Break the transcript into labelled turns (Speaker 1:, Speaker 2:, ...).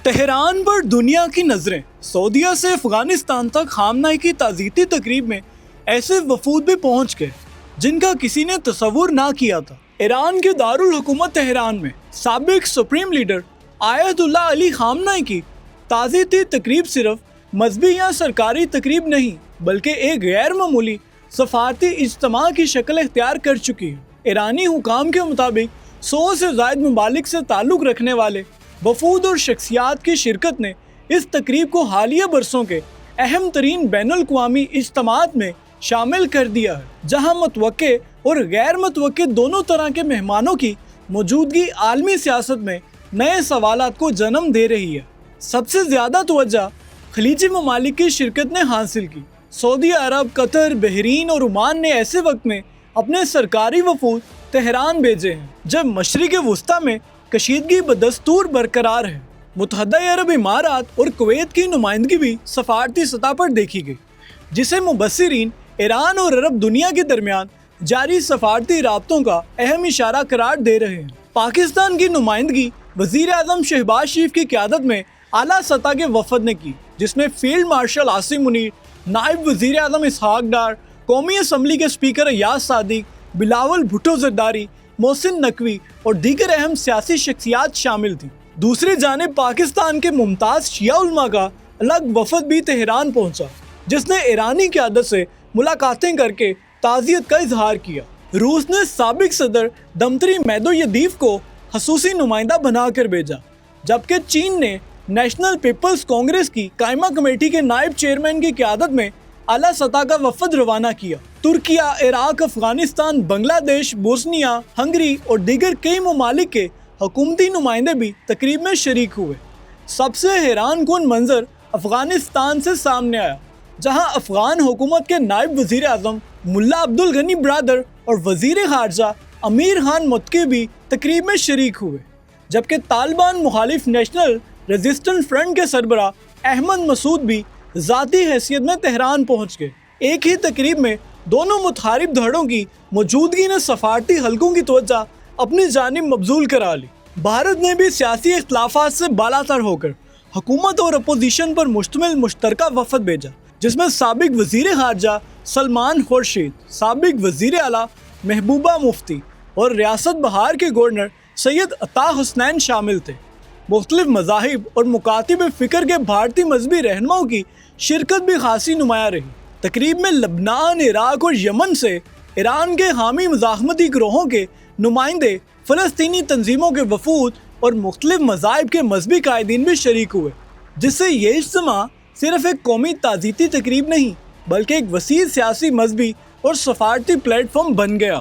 Speaker 1: Tehran پر دنیا کی نظریں، سعودیہ سے افغانستان تک خامنہ کی تعزیتی تقریب میں ایسے وفود بھی پہنچ گئے جن کا کسی نے تصور نہ کیا تھا۔ ایران کے دارالحکومت تہران میں سابق سپریم لیڈر آیت اللہ علی خامنہ کی تعزیتی تقریب صرف مذہبی یا سرکاری تقریب نہیں بلکہ ایک غیر معمولی سفارتی اجتماع کی شکل اختیار کر چکی ہے۔ ایرانی حکام کے مطابق 100 سے زائد ممالک سے تعلق رکھنے والے وفود اور شخصیات کی شرکت نے اس تقریب کو حالیہ برسوں کے اہم ترین بین الاقوامی اجتماعات میں شامل کر دیا ہے، جہاں متوقع اور غیر متوقع دونوں طرح کے مہمانوں کی موجودگی عالمی سیاست میں نئے سوالات کو جنم دے رہی ہے۔ سب سے زیادہ توجہ خلیجی ممالک کی شرکت نے حاصل کی۔ سعودی عرب، قطر، بحرین اور عمان نے ایسے وقت میں اپنے سرکاری وفود تہران بھیجے ہیں جب مشرق وسطیٰ میں کشیدگی بدستور برقرار ہے۔ متحدہ عرب امارات اور کویت کی نمائندگی بھی سفارتی سطح پر دیکھی گئی، جسے مبصرین ایران اور عرب دنیا کے درمیان جاری سفارتی رابطوں کا اہم اشارہ قرار دے رہے ہیں۔ پاکستان کی نمائندگی وزیر اعظم شہباز شریف کی قیادت میں اعلیٰ سطح کے وفد نے کی، جس میں فیلڈ مارشل عاصم منیر، نائب وزیر اعظم اسحاق ڈار، قومی اسمبلی کے اسپیکر ایاز صادق، بلاول بھٹو زرداری، محسن نقوی اور دیگر اہم سیاسی شخصیات شامل تھیں۔ دوسری جانب پاکستان کے ممتاز شیعہ علماء کا الگ وفد بھی تہران پہنچا، جس نے ایرانی قیادت سے ملاقاتیں کر کے تعزیت کا اظہار کیا۔ روس نے سابق صدر دمتری میدویدیف کو خصوصی نمائندہ بنا کر بھیجا، جبکہ چین نے نیشنل پیپلز کانگریس کی قائمہ کمیٹی کے نائب چیئرمین کی قیادت میں اعلیٰ سطح کا وفد روانہ کیا۔ ترکیہ، عراق، افغانستان، بنگلہ دیش، بوسنیا، ہنگری اور دیگر کئی ممالک کے حکومتی نمائندے بھی تقریب میں شریک ہوئے۔ سب سے حیران کن منظر افغانستان سے سامنے آیا، جہاں افغان حکومت کے نائب وزیر اعظم ملا عبدالغنی برادر اور وزیر خارجہ امیر خان متقی بھی تقریب میں شریک ہوئے، جبکہ طالبان مخالف نیشنل ریزسٹنس فرنٹ کے سربراہ احمد مسعود بھی ذاتی حیثیت میں تہران پہنچ گئے۔ ایک ہی تقریب میں دونوں متحارب دھڑوں کی موجودگی نے سفارتی حلقوں کی توجہ اپنی جانب مبذول کرا لی۔ بھارت نے بھی سیاسی اختلافات سے بالاتر ہو کر حکومت اور اپوزیشن پر مشتمل مشترکہ وفد بھیجا، جس میں سابق وزیر خارجہ سلمان خورشید، سابق وزیر اعلیٰ محبوبہ مفتی اور ریاست بہار کے گورنر سید عطا حسنین شامل تھے۔ مختلف مذاہب اور مکاتب فکر کے بھارتی مذہبی رہنماؤں کی شرکت بھی خاصی نمایاں رہی۔ تقریب میں لبنان، عراق اور یمن سے ایران کے حامی مزاحمتی گروہوں کے نمائندے، فلسطینی تنظیموں کے وفود اور مختلف مذاہب کے مذہبی قائدین بھی شریک ہوئے، جس سے یہ اجتماع صرف ایک قومی تعزیتی تقریب نہیں بلکہ ایک وسیع سیاسی، مذہبی اور سفارتی پلیٹ فارم بن گیا۔